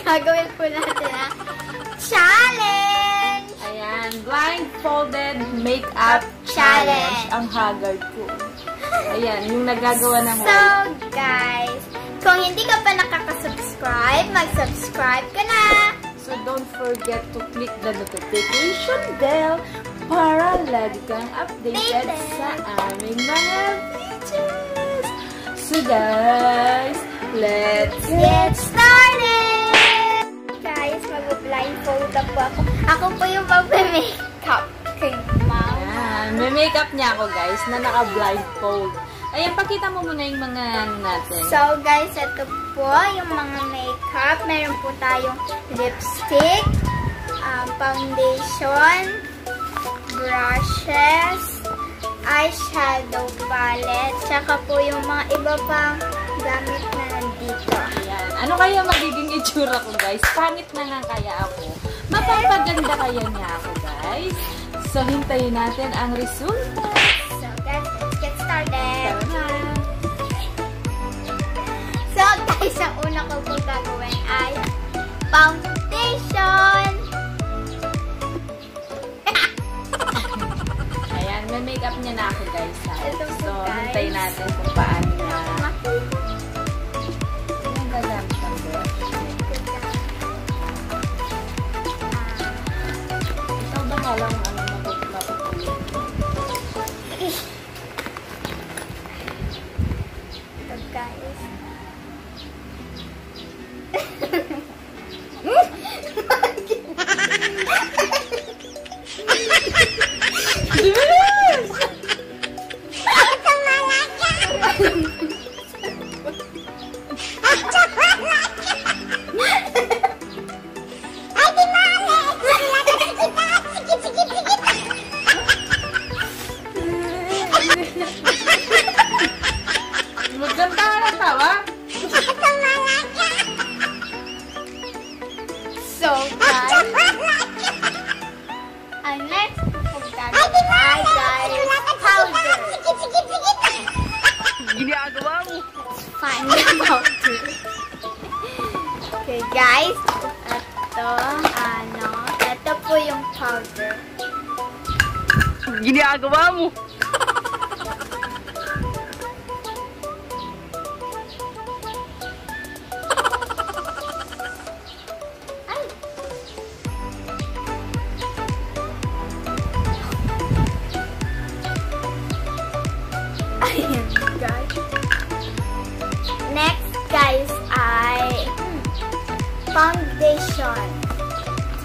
Gagawin po natin ang challenge! Ayan, blindfolded makeup challenge. Ang haggard ko. Ayan, yung nagagawa ng So, guys, kung hindi ka pa nakaka-subscribe, mag-subscribe ka na! So, don't forget to click the notification bell para lagi kang updated sa aming mga videos. So, guys, let's get started! Guys, mag-blindfold na po ako. Ako po yung mag-makeup kay Mom. Ayan, may makeup niya ako, guys, na naka-blindfold. Ayan, pakita mo muna yung mga natin. So, guys, ito po yung mga makeup. Meron po tayong lipstick, foundation, brushes, eyeshadow palette, tsaka po yung mga iba pang gamit na nandito. Ayan. Ano kaya magiging itsura ko, guys? Pangit na lang kaya ako. Mapapaganda kaya niya ako, guys. So, hintayin natin ang result. So, guys, let's get started. Tara. So, guys, ang una ko po gagawin ay foundation. Ayan, may makeup niya na ako, guys. Ha? Ito po, So, guys. hintayin natin kung paano na. Yung gagamit ang brush. Ikaw ba nga lang ang mapupulit? Ito, guys. Maganda ka na tawa? So, guys, ang next po gagawin ay, guys, powder. Ginagawa mo. Find the powder. Okay, guys, ito po yung powder. Ginagawa mo. Ayan, guys. Next, guys, ay foundation.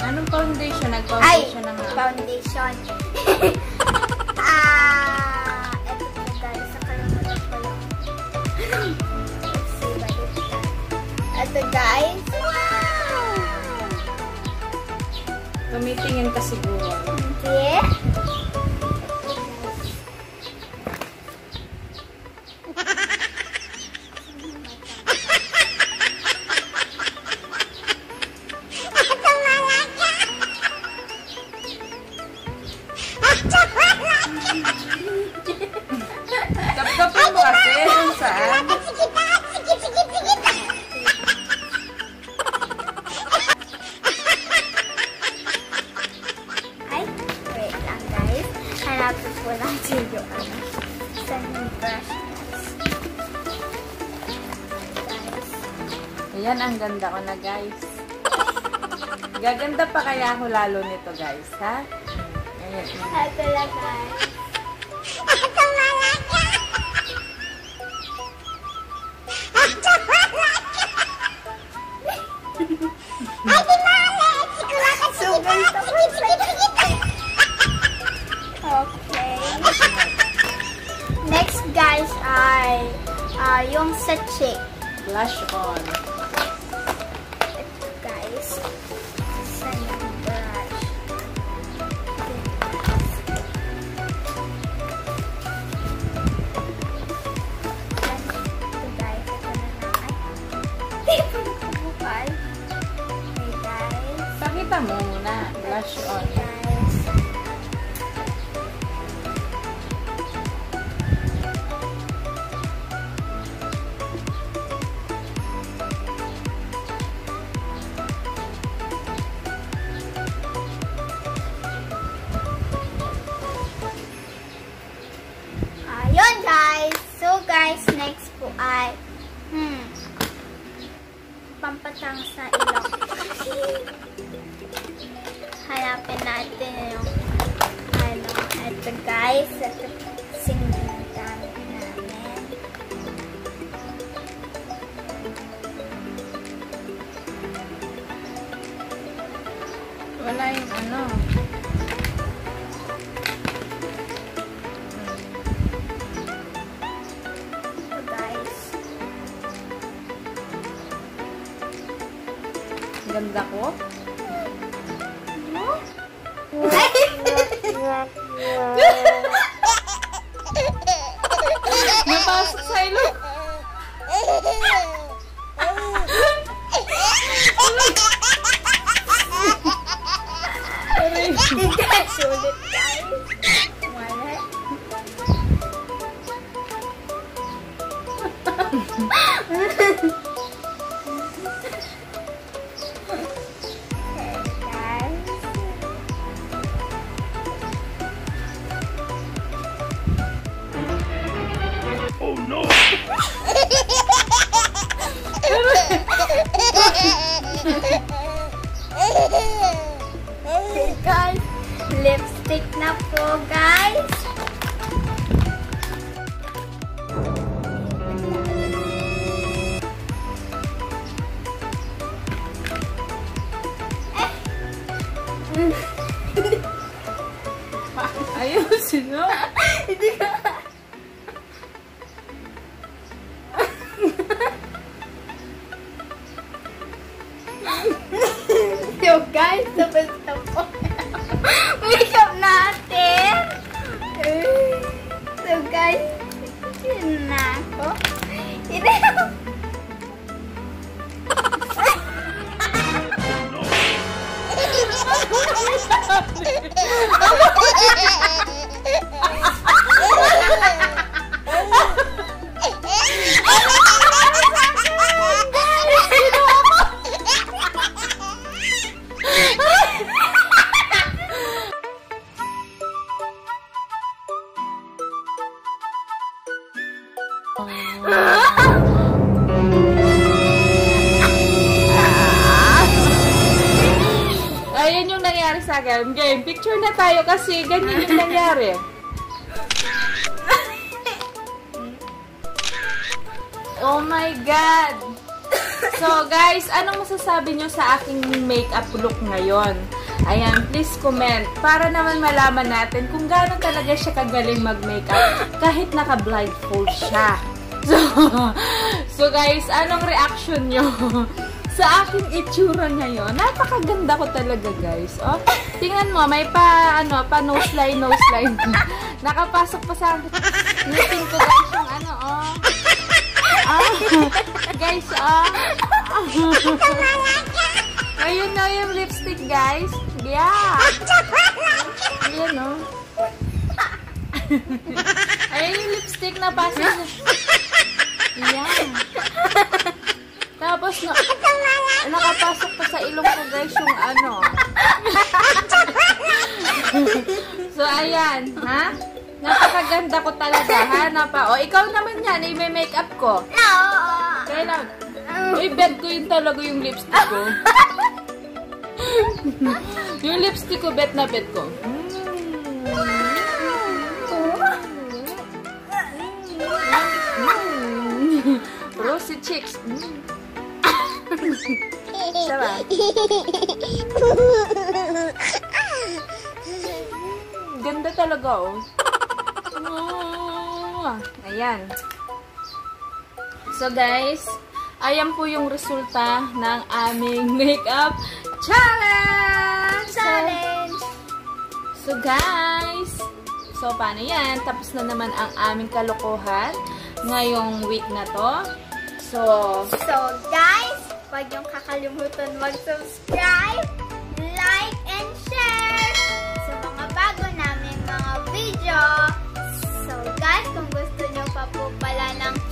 Anong foundation? Ay, Nag-foundation na nga. foundation. Ito po, guys. Nakalimutan ko lang. Let's see what it's done. Ito, guys. Wow! Tumitingin ka siguro. Okay. Kapkapin mo kasi. Saan? Ay, wait lang, guys. Hanapin po natin yung saan yung brush, guys. Ayan, ang ganda ko na, guys. Gaganda pa kaya ako lalo nito, guys, ha? Ayan. Ito lang, guys. So, guys, okay. Next, guys, ay yung sa cheek. Blush on. Ito, guys. Sa yung brush. mo muna. Blush on. Guys. Ayun guys. So guys, next po ay pampatang sa ilong. Hanapin natin yung ito guys. Ito singing gamit namin. Wala yung ano. Ito guys. Ganda ko. Napasok sa ilong. Guys, ulit guys. Wala. Okay, guys. Oh no! Okay, guys. Lipstick na po, guys. Ayusin mo. Hindi ka. So, guys, tapos na po. Makeup natin. So, guys, yun na ako. Hindi. Ayan yung nangyari sa akin. Game, picture na tayo kasi ganyan yung nangyari. Oh my God! So guys, anong masasabi nyo sa aking makeup look ngayon? Ayan, please comment para naman malaman natin kung gaano talaga siya kagaling mag-makeup kahit naka-blindfold siya. So guys, anong reaction nyo sa aking itsura ngayon? Napakaganda ko talaga guys. Oh, tingnan mo, may pa nose line. Nakapasok pa sa ngipin ko guys yung ano, oh. Guys, ayun na yung lipstick, guys. Yeah. Ayan, oh. Ayun yung lipstick na pasok. Yeah. Tapos, nakapasok pa sa ilong ko, guys, yung ano. So, ayan, ha? Napakaganda ko talaga, ha? O, ikaw naman yan, i-makeup ko. No. Kailan? Uy, bet ko yun talaga yung lipstick ko. Yung lipstick ko, bet na bet ko. Rosy cheeks. Sarap. Ganda talaga, oh. Ayan. So, guys, ayan po yung resulta ng aming makeup challenge! So, guys, so, paano yan? Tapos na naman ang aming kalokohan ngayong week na to. So, guys, huwag niyong kakalimutan mag-subscribe, like, po pala ng